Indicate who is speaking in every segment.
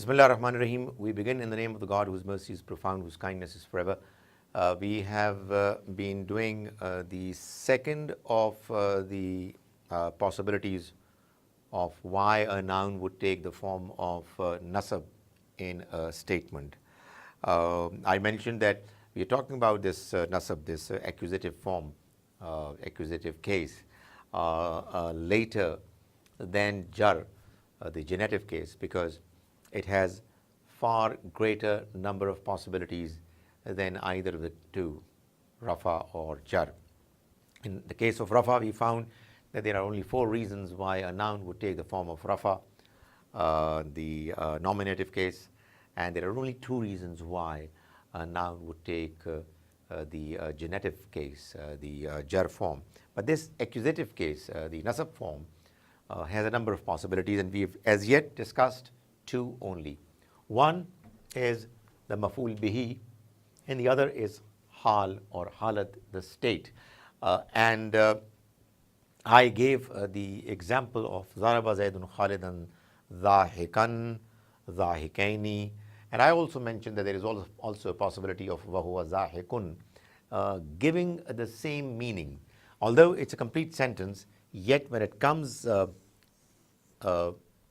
Speaker 1: Bismillah ar-Rahman ar-Rahim. We begin in the name of the God whose mercy is profound, whose kindness is forever. We have been doing the second of the possibilities of why a noun would take the form of nasab in a statement. I mentioned that we are talking about this nasab, this accusative form, accusative case, later than jar, the genitive case, because it has far greater number of possibilities than either of the two, rafa or jar. In the case of rafa, we found that there are only 4 reasons why a noun would take the form of rafa, the nominative case, and there are only 2 reasons why a noun would take the genitive case, the jar form. But this accusative case, the nasab form, has a number of possibilities, and we've as yet discussed 2 only. One is the maf'ul bihi, and the other is hal or halat, the state. And I gave the example of Zaraba Zaidun Khalidan Zahikan, Zahikaini, and I also mentioned that there is also a possibility of Wahuwa Zahikun, giving the same meaning. Although it's a complete sentence, yet when it comes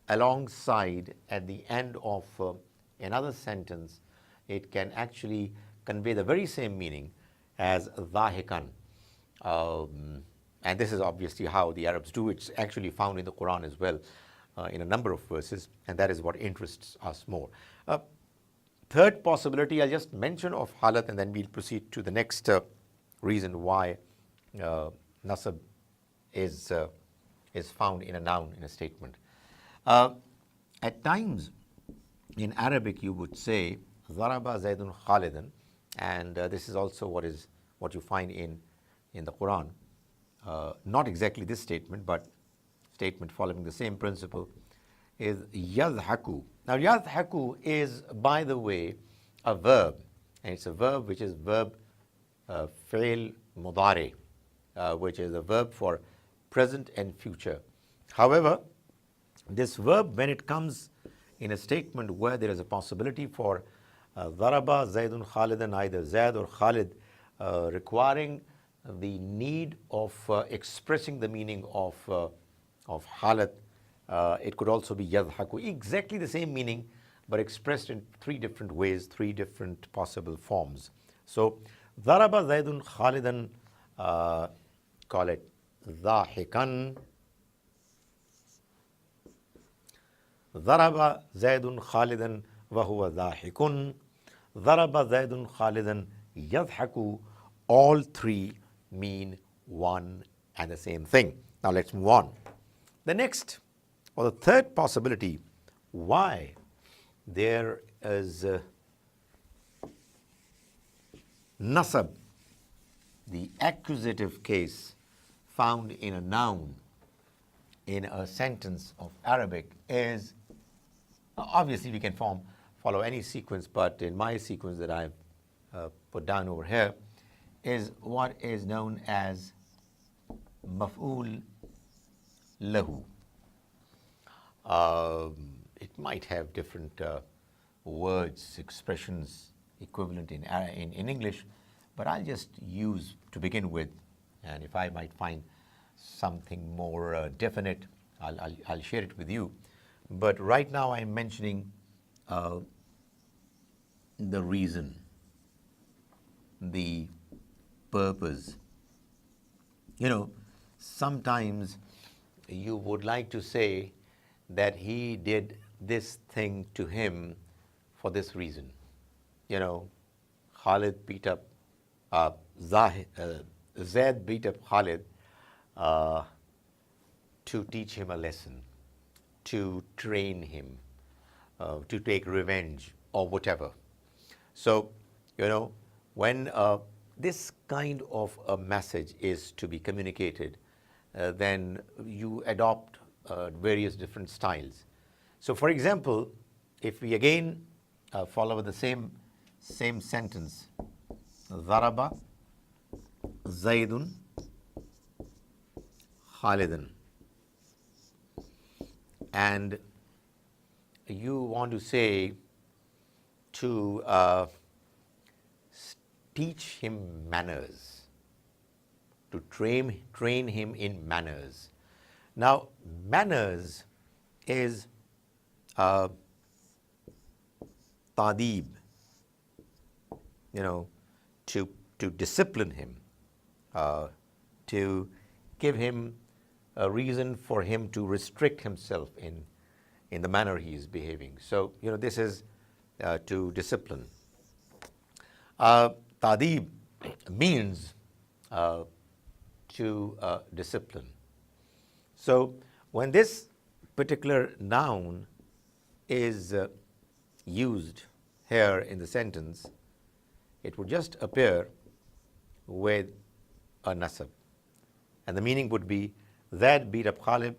Speaker 1: alongside at the end of another sentence, it can actually convey the very same meaning as Zahikan. And this is obviously how the Arabs do. It's actually found in the Quran as well, in a number of verses, and that is what interests us more. Third possibility I'll just mention of halat, and then we'll proceed to the next reason why nasab is found in a noun, in a statement. At times in Arabic you would say Zaraba Zaidun Khalidan, and this is also what you find in the Quran. Not exactly this statement, but statement following the same principle is yadhaku. Now yadhaku is, by the way, a verb, and it's a verb which is verb fi'l mudari, which is a verb for present and future. However, this verb, when it comes in a statement where there is a possibility for Zaraba Zaidun Khalidan, either Zaid or Khalid, requiring the need of expressing the meaning of halat, it could also be yadhaku. Exactly the same meaning, but expressed in 3 different ways, 3 different possible forms. So, Zaraba Zaidun Khalidan, call it Zahikan. Zaraba Zaidun Khalidan wa huwa Zahikun. Zaraba Zaidun Khalidan yadhaku. All 3 mean one and the same thing. Now let's move on. The next, or the third possibility why there is nasab, the accusative case found in a noun in a sentence of Arabic, is obviously we can follow any sequence, but in my sequence that I've put down over here is what is known as maf'ul lahu. It might have different words, expressions equivalent in English, but I'll just use to begin with, and if I might find something more definite, I'll share it with you. But right now I'm mentioning the reason, the purpose. You know, sometimes you would like to say that he did this thing to him for this reason. You know, Khalid beat up Zaid beat up Khalid to teach him a lesson, to train him, to take revenge or whatever. So, you know, when this kind of a message is to be communicated, then you adopt various different styles. So, for example, if we again follow the same sentence, Zaraba Zaidun Khalidan, and you want to say to teach him manners, to train him in manners. Now, manners is ta'deeb, to discipline him, to give him a reason for him to restrict himself in the manner he is behaving. So, this is to discipline. Ta'deeb means to discipline. So, when this particular noun is used here in the sentence, it would just appear with a nasab. And the meaning would be Zaid beat up Khalid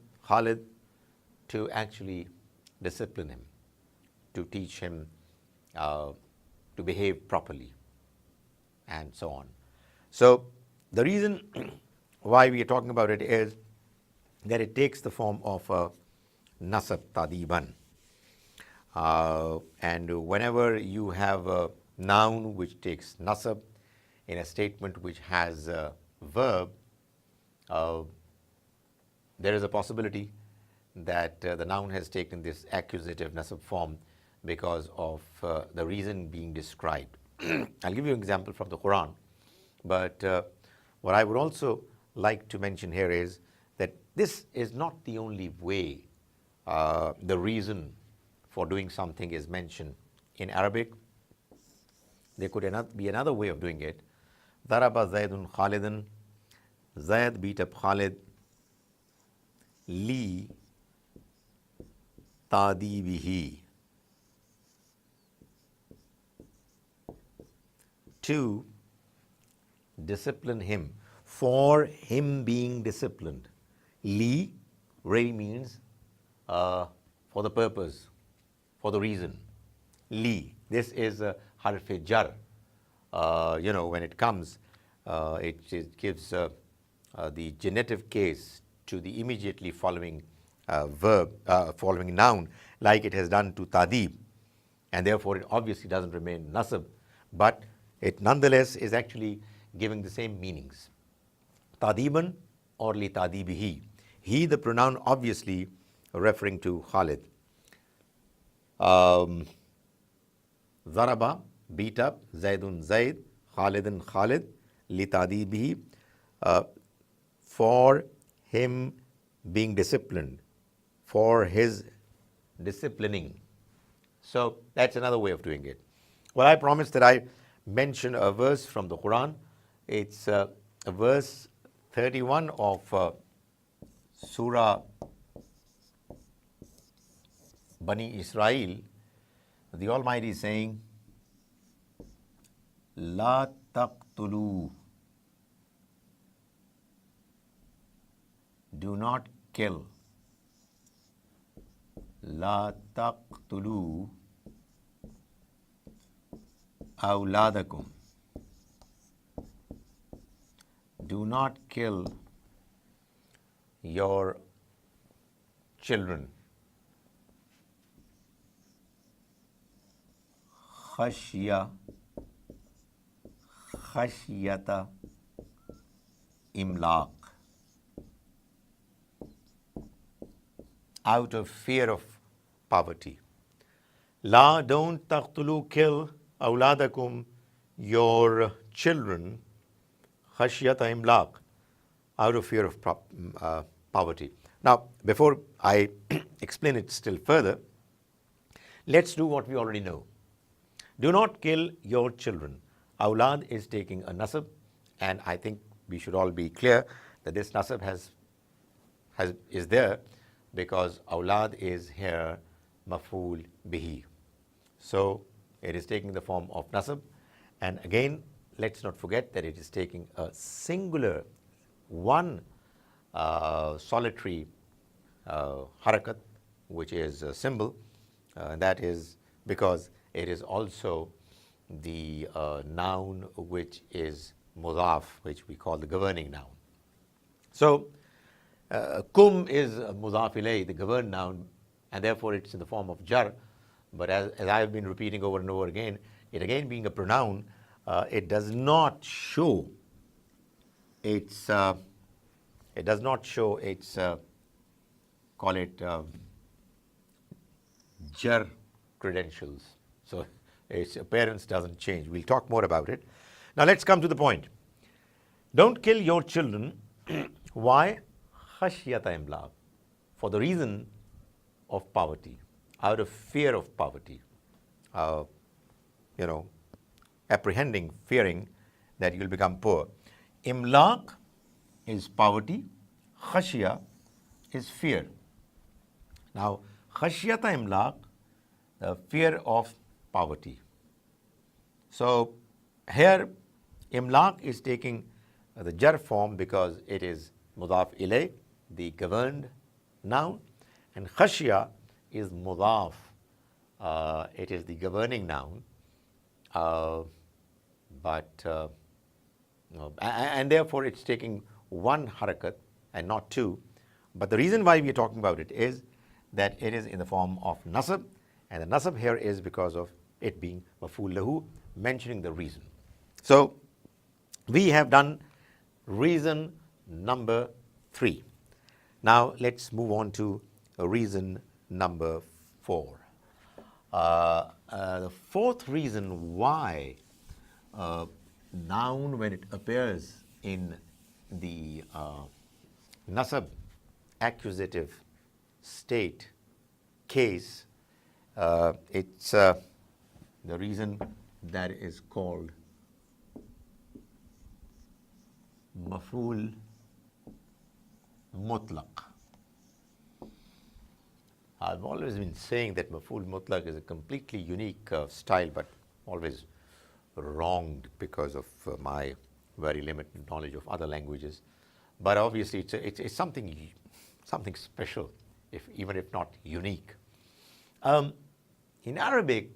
Speaker 1: to actually discipline him, to teach him to behave properly, and so on. So the reason why we are talking about it is that it takes the form of a nasab ta'diban. And whenever you have a noun which takes nasab in a statement which has a verb, there is a possibility that the noun has taken this accusative nasab form because of the reason being described. I'll give you an example from the Quran, but what I would also like to mention here is that this is not the only way the reason for doing something is mentioned in Arabic. There could be another way of doing it. Daraba Zaydun Khalidan, Zayd beat up Khalid, li ta'dibihi, to discipline him, for him being disciplined. Li really means for the purpose, for the reason. Li, this is a harf jar. When it comes, it gives the genitive case to the immediately following verb, following noun, like it has done to ta'deeb, and therefore it obviously doesn't remain nasab, but it nonetheless is actually giving the same meanings. Ta'deeban or li ta'deebihi. He, the pronoun, obviously referring to Khalid. Zaraba, beat up, Zaydun Zayd, Khalidan Khalid, li ta'deebihi, for him being disciplined, for his disciplining. So that's another way of doing it. Well, I promised that I mention a verse from the Quran. It's verse 31 of Surah Bani Israel. The Almighty is saying, La taqtulu, do not kill. La taqtulu awladakum, do not kill your children. Khashyata imlaq, out of fear of poverty. La, don't taqtulu, kill, awladakum, your children, khashyata imlaq, out of fear of poverty. Now, before I explain it still further, let's do what we already know. Do not kill your children. Awlad is taking a nasab, and I think we should all be clear that this nasab is there because awlad is here maf'ul bihi. So it is taking the form of nasab, and again, let's not forget that it is taking a singular, one solitary harakat, which is a symbol, and that is because it is also the noun which is mudaf, which we call the governing noun. So kum is mudaf ilay, the governed noun, and therefore it's in the form of jar. But as I have been repeating over and over again, it again being a pronoun, it does not show its call it jar credentials. So its appearance doesn't change. We'll talk more about it. Now let's come to the point. Don't kill your children. Why? Khashyata imlaq. For the reason of poverty, out of fear of poverty. Apprehending, fearing that you'll become poor. Imlaq is poverty. Khashya is fear. Now, khashyata imlaq, the fear of poverty. So here, imlaq is taking the jar form because it is mudaf ilay, the governed noun, and khashya is mudaf. It is the governing noun, and therefore it's taking one harakat and not two. But the reason why we are talking about it is that it is in the form of nasab, and the nasab here is because of it being maf'ul lahu, mentioning the reason. So we have done reason number 3. Now let's move on to reason number 4. The fourth reason why noun, when it appears in the nasab accusative state case, it's the reason that is called maf'ul mutlaq. I've always been saying that maf'ul mutlaq is a completely unique style, but always wronged because of my very limited knowledge of other languages. But obviously it's something special, even if not unique. In Arabic,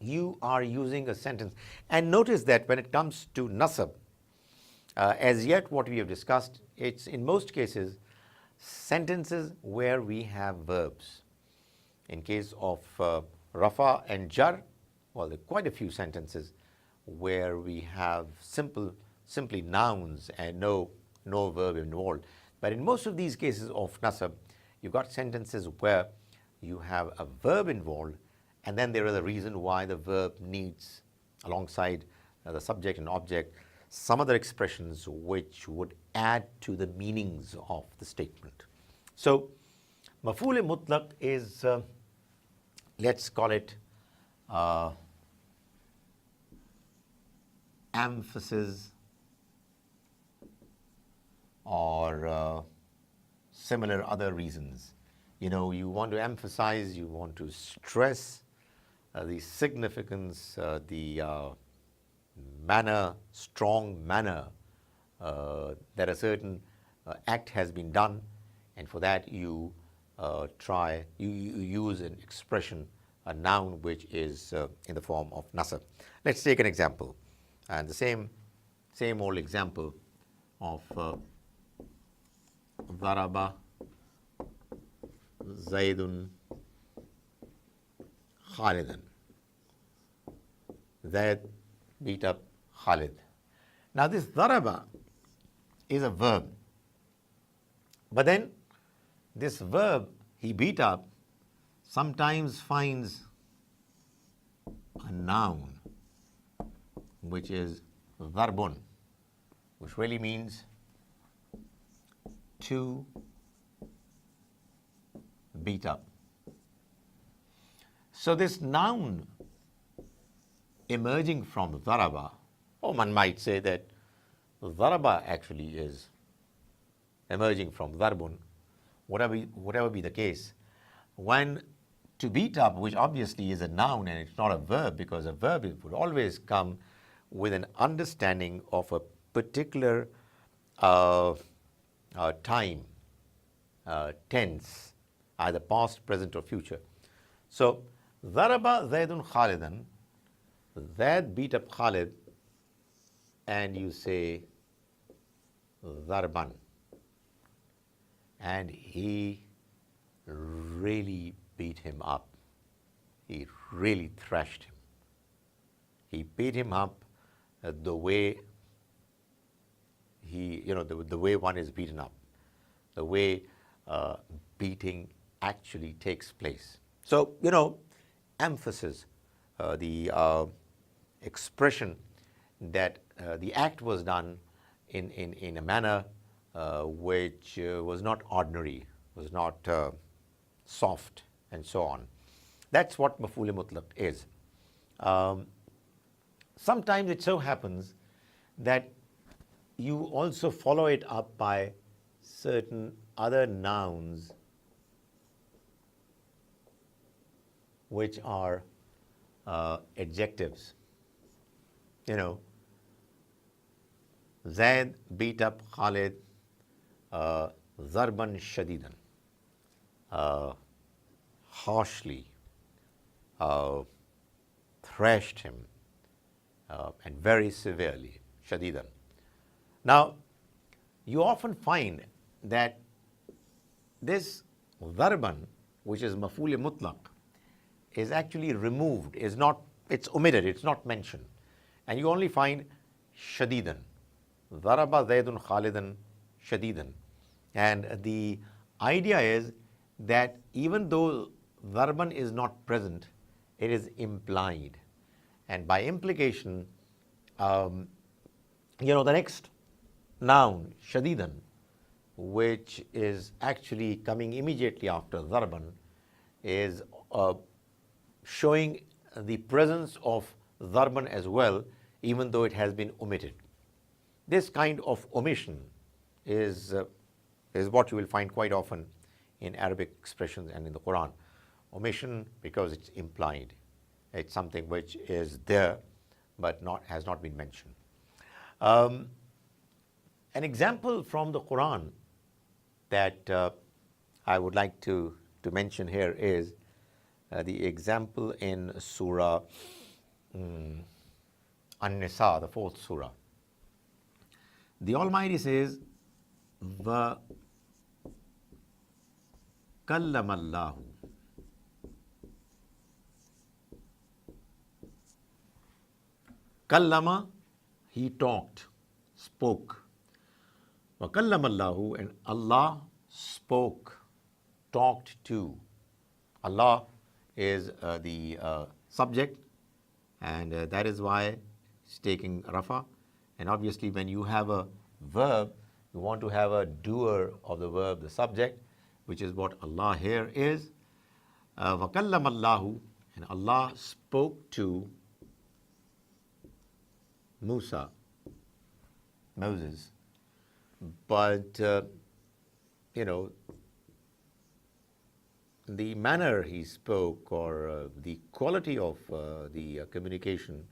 Speaker 1: you are using a sentence, and notice that when it comes to nasab, as yet what we have discussed, it's in most cases sentences where we have verbs. In case of rafa and jar, well, there are quite a few sentences where we have simply nouns and no verb involved. But in most of these cases of nasab, you've got sentences where you have a verb involved, and then there is a reason why the verb needs, alongside the subject and object, some other expressions which would add to the meanings of the statement. So, maf'ul mutlaq is, let's call it emphasis or similar other reasons. You want to emphasize, you want to stress the significance, the manner, strong manner that a certain act has been done, and for that you use an expression, a noun which is in the form of nasab. Let's take an example, and the same old example of Daraba Zaydun Khalidan. Zayd beat up Khalid. Now this daraba is a verb, but then this verb, he beat up, sometimes finds a noun which is darbun, which really means to beat up. So this noun emerging from the daraba, or one might say that daraba actually is emerging from darbun, whatever be the case. When to beat up, which obviously is a noun and it's not a verb, because a verb would always come with an understanding of a particular time, tense, either past, present or future. So, daraba Zaydun Khalidan, Zayd beat up Khalid, and you say darban, and he really beat him up. He really thrashed him. He beat him up the way the way one is beaten up, the way beating actually takes place. So, emphasis, the expression that the act was done in a manner which was not ordinary, was not soft, and so on. That's what maf'ul mutlaq is. Sometimes it so happens that you also follow it up by certain other nouns which are adjectives. Zaid beat up Khalid zarban shadidan, harshly, thrashed him, and very severely, shadidan. Now, you often find that this zarban, which is maf'ul mutlaq, is actually removed, it's omitted, it's not mentioned. And you only find shadidan. Zaraba Zaydun Khalidan shadidan. And the idea is that even though zarban is not present, it is implied. And by implication, the next noun, shadidan, which is actually coming immediately after zarban, is showing the presence of zarban as well, even though it has been omitted. This kind of omission is what you will find quite often in Arabic expressions and in the Quran. Omission because it's implied. It's something which is there but has not been mentioned. An example from the Quran that I would like to mention here is the example in Surah An-Nisa, the 4th Surah. The Almighty says, "Va kallama Allahu." Kallama, he talked, spoke. Wa kallama Allahu, and Allah spoke, talked to. Allah is the subject, and that is why it's taking rafa. And obviously, when you have a verb, you want to have a doer of the verb, the subject, which is what Allah here is. وَكَلَّمَ اللَّهُ, and Allah spoke to Musa, Moses. But, the manner he spoke, or the quality of the communication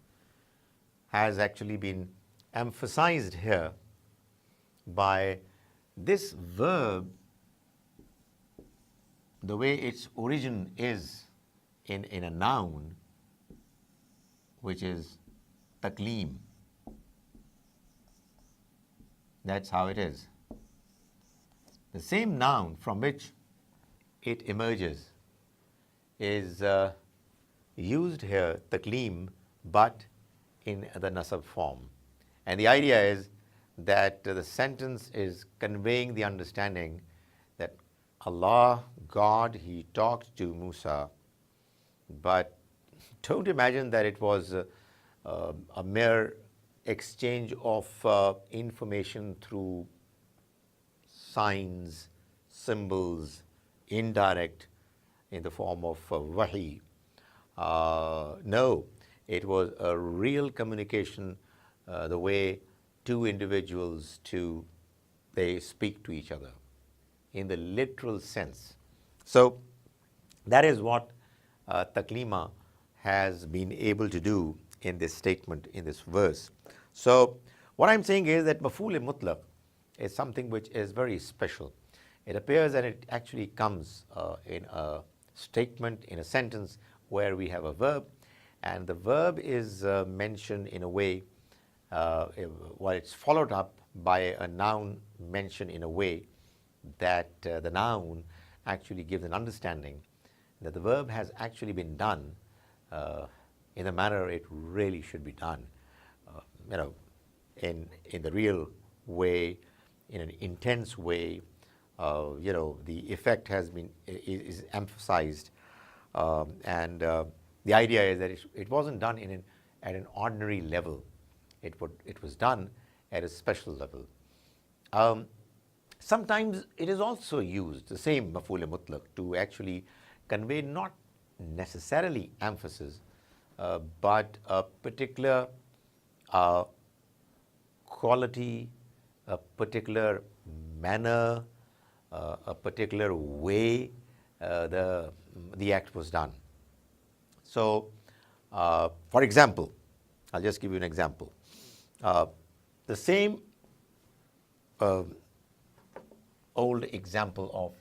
Speaker 1: has actually been emphasized here by this verb, the way its origin is in a noun, which is takleem. That's how it is. The same noun from which it emerges is used here, takleem, but in the nasab form. And the idea is that the sentence is conveying the understanding that Allah, God, He talked to Musa, but don't imagine that it was a mere exchange of information through signs, symbols, indirect, in the form of wahi. No, it was a real communication, the way two individuals they speak to each other in the literal sense. So that is what taklima has been able to do in this statement, in this verse. So what I'm saying is that maf'ul mutlaq is something which is very special. It appears and it actually comes in a statement, in a sentence where we have a verb, and the verb is mentioned in a way, while it's followed up by a noun mentioned in a way that the noun actually gives an understanding that the verb has actually been done in the manner it really should be done, you know, in the real way, in an intense way. You know, the effect has been is emphasized, and the idea is that it wasn't done at an ordinary level. It was done at a special level. Sometimes it is also used, the same maf'ul mutlaq, to actually convey not necessarily emphasis, but a particular quality, a particular manner, a particular way the act was done. So, for example, I'll just give you an example. The same old example of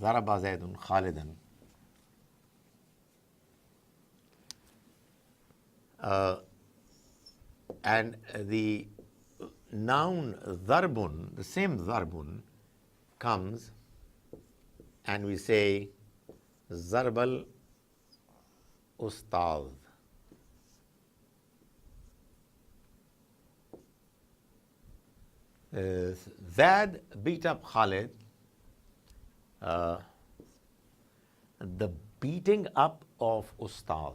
Speaker 1: Zaraba Zaidun Khalidan. And the noun Zarbun, the same Zarbun, comes and we say Zarbal Ustaz. Zad beat up Khalid. The beating up of Ustaz.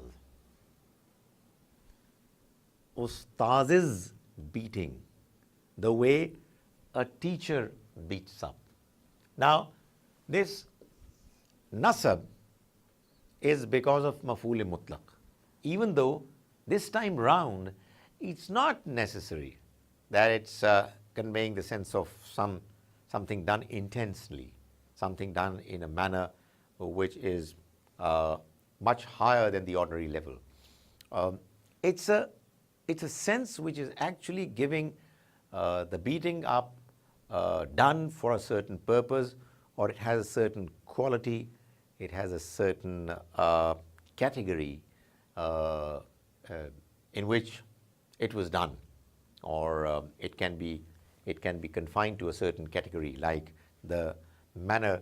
Speaker 1: Ustaz's beating, the way a teacher beats up. Now, this nasab is because of maf'ul mutlaq, even though this time round it's not necessary that it's conveying the sense of something done intensely, something done in a manner which is much higher than the ordinary level. It's a sense which is actually giving the beating up done for a certain purpose, or it has a certain quality, it has a certain category in which it was done, or it can be confined to a certain category, like the manner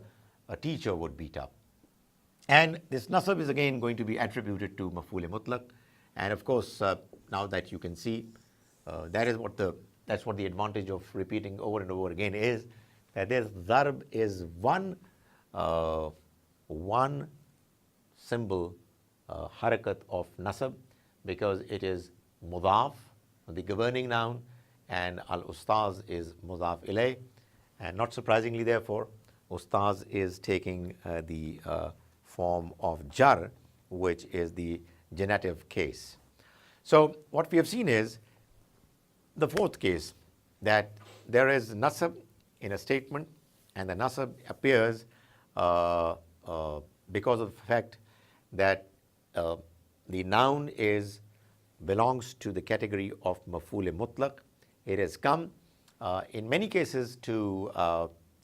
Speaker 1: a teacher would beat up. And this nasab is again going to be attributed to maf'ul mutlaq. And of course, now that you can see, that's what the advantage of repeating over and over again is, that this zarb is one symbol, harakat of nasab, because it is mudaf, the governing noun, and al-ustaz is mudaf ilayh. And not surprisingly, therefore, ustaz is taking the form of jar, which is the genitive case. So what we have seen is the fourth case, that there is nasab in a statement, and the nasab appears because of the fact that the noun belongs to the category of maf'ul mutlaq. It has come in many cases to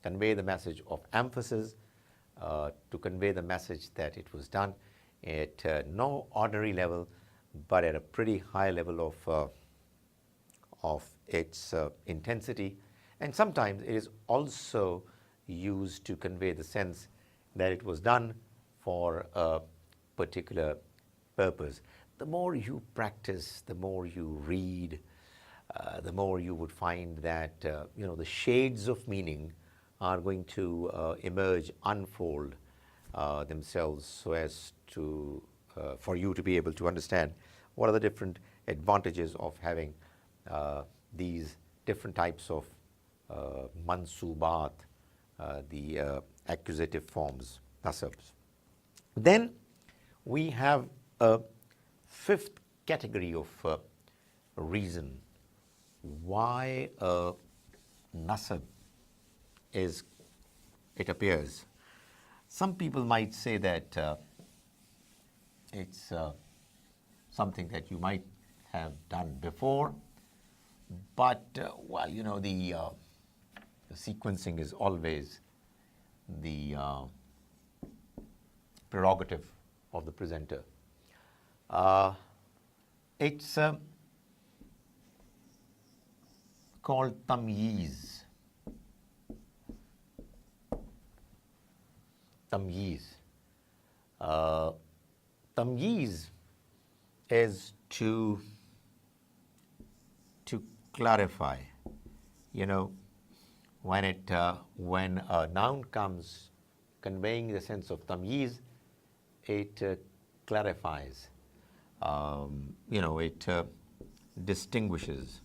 Speaker 1: convey the message of emphasis, to convey the message that it was done at no ordinary level, but at a pretty high level of its intensity. And sometimes it is also used to convey the sense that it was done for a particular purpose. The more you practice, the more you read, the more you would find that the shades of meaning are going to emerge, unfold themselves, so as to for you to be able to understand what are the different advantages of having these different types of mansubat, the accusative forms, nasabs. Then we have a fifth category of reason why a nasab it appears. Some people might say that it's something that you might have done before, but the sequencing is always the prerogative of the presenter. It's called tamyiz. Tamyiz. Tamyiz is to clarify. You know, when a noun comes conveying the sense of tamyiz, it clarifies. It distinguishes.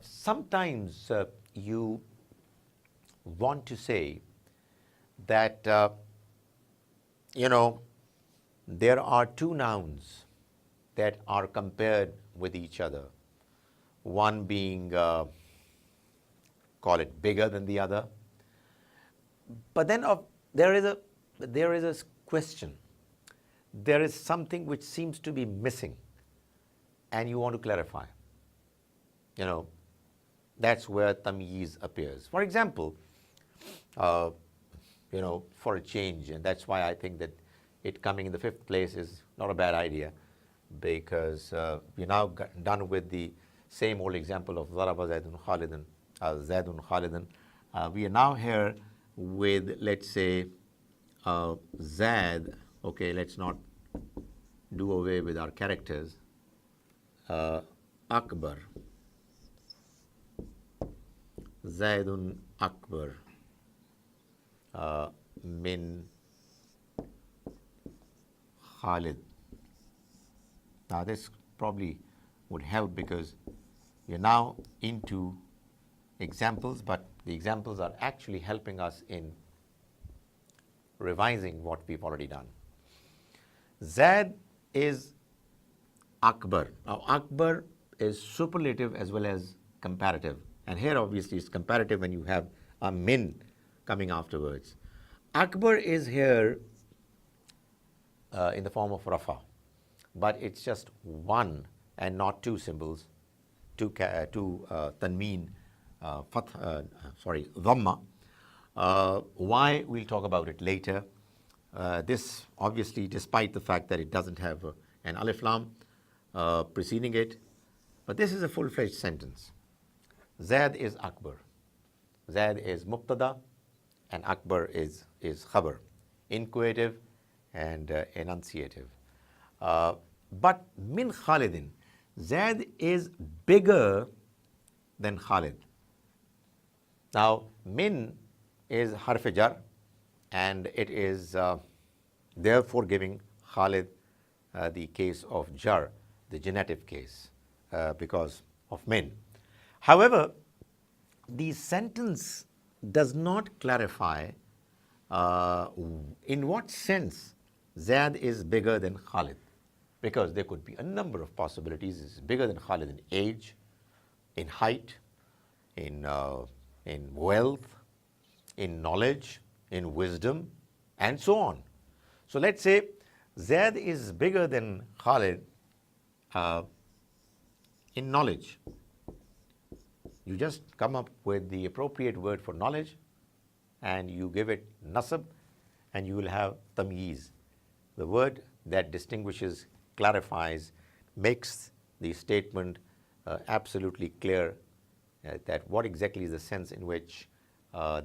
Speaker 1: Sometimes you want to say that there are two nouns that are compared with each other, one being call it bigger than the other, but then there is a question. There is something which seems to be missing, and you want to clarify. That's where tamyiz appears. For example, for a change, and that's why I think that it coming in the fifth place is not a bad idea, because we're now done with the same old example of Zaraba Zaidun Khalidan. We are now here with, let's say, Zaid. Okay, let's not do away with our characters. Akbar. Zaidun Akbar min Khalid. Now this probably would help because we're now into examples, but the examples are actually helping us in revising what we've already done. Zaid is Akbar. Now Akbar is superlative as well as comparative. And here obviously it's comparative when you have a min coming afterwards. Akbar is here in the form of rafa, but it's just one and not two symbols, two tanween, dhamma. Why? We'll talk about it later. This obviously, despite the fact that it doesn't have an alif lam preceding it, but this is a full-fledged sentence. Zaid is Akbar. Zaid is mubtada and Akbar is khabar, inquisitive and enunciative. But min Khalidin, Zaid is bigger than Khalid. Now min is harf jar, and it is therefore giving Khalid the case of jar, the genitive case, because of min. However, the sentence does not clarify in what sense Zaid is bigger than Khalid, because there could be a number of possibilities. It's bigger than Khalid in age, in height, in wealth, in knowledge, in wisdom, and so on. So let's say Zaid is bigger than Khalid in knowledge. You just come up with the appropriate word for knowledge and you give it nasab, and you will have tamyiz, the word that distinguishes, clarifies, makes the statement absolutely clear that what exactly is the sense in which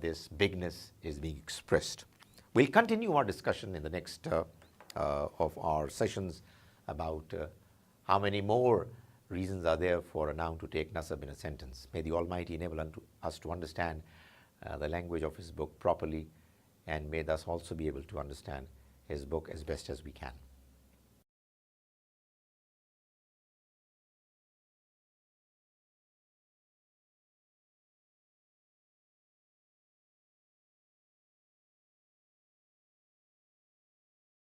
Speaker 1: this bigness is being expressed. We'll continue our discussion in the next of our sessions about how many more reasons are there for a noun to take nasab in a sentence. May the Almighty enable us to understand the language of His book properly, and may thus also be able to understand His book as best as we can.